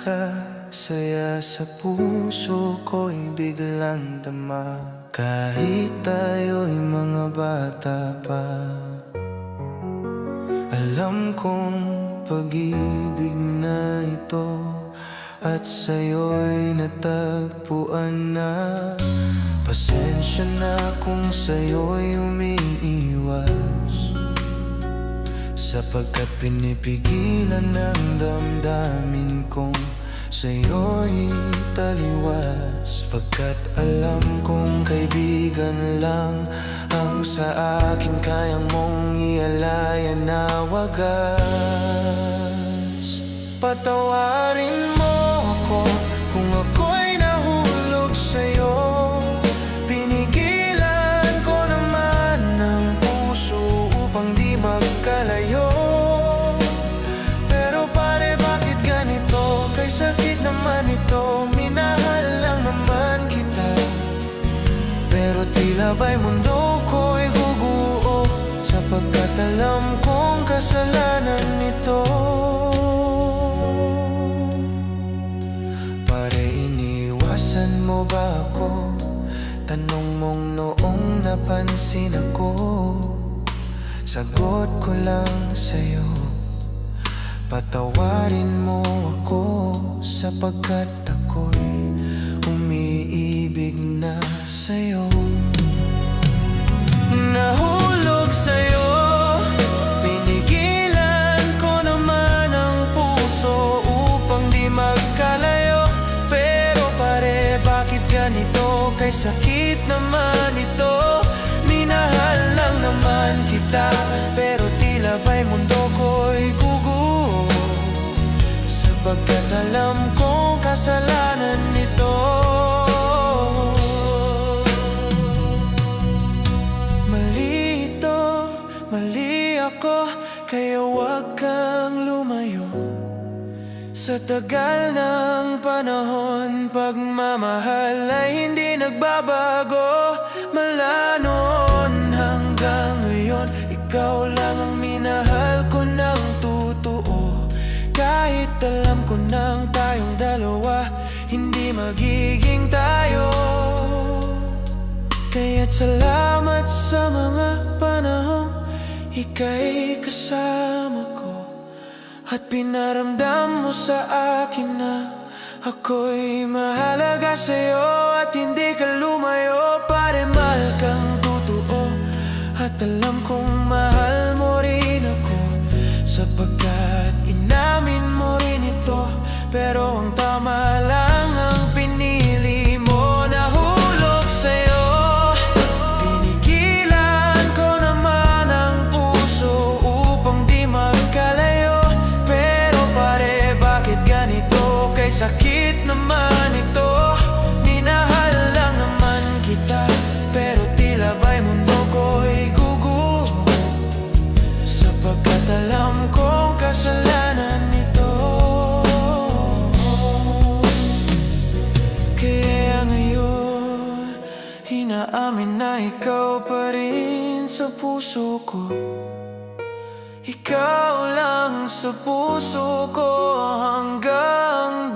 pagkakasaya sa puso ko'y biglang dama. Kahit tayo'y mga bata pa, alam kong pag-ibig na ito at sa'yo'y natagpuan na. Pasensya na kung sa'yo'y umiiwas, sapagkat pinipigilan ng damdamin kong sa'yo'y taliwas. Pagkat alam kong kaibigan lang ang sa akin kayang mong ialaya na wagas. Patawarin mo ako kung ako'y nahulog sa'yo. Pinigilan ko naman ng puso upang di magkalayo. Pero pare, bakit ganito? Kay sakit naman ito. Minahal lang naman kita, pero tila ba'y mundo ko'y guguo, sapagkat alam kong kasalanan nito. Pare, iniwasan mo ba ako? Tanong mong noong napansin ako. Sagot ko lang sa'yo, patawarin mo ako, sapagkat ako'y umiibig na sa'yo. Nahulog sa'yo, pinigilan ko naman ang puso upang di magkalayo. Pero pare, bakit ganito? Kay sakit naman ito. Minahal lang naman kita, pero tila ba'y mundo ko'y guguho, sapagkat alam kong kasalanan nito. Mali ito, mali ako, kaya huwag kang lumayo. Sa tagal ng panahon, pagmamahal ay hindi nagbabago. Mula noon hanggang ngayon, ikaw lang ang minahal ko ng totoo. Kahit alam ko nang tayong dalawa hindi magiging tayo. Kaya't salamat sa mga panahong ika'y kasama ko, at pinaramdam mo sa akin na ako'y mahalaga sa'yo at hindi ka lumayo. Pare, mahal kang totoo, at alam kong mahal mo rin ako, sapagkat inamin mo rin ito. Pero ang tama lang ang pinili mo. Nahulog sa'yo, pinigilan ko naman ang puso upang di magkalayo. Pero pare, bakit ganito? Kay sakit naman ito. Minahal lang naman kita, pero tila ba'y mundo ko'y guguho, sapagkat alam kong kasalanan nito. Kaya ngayon, inaamin na ikaw pa rin sa puso ko. Ikaw lang sa puso ko hanggang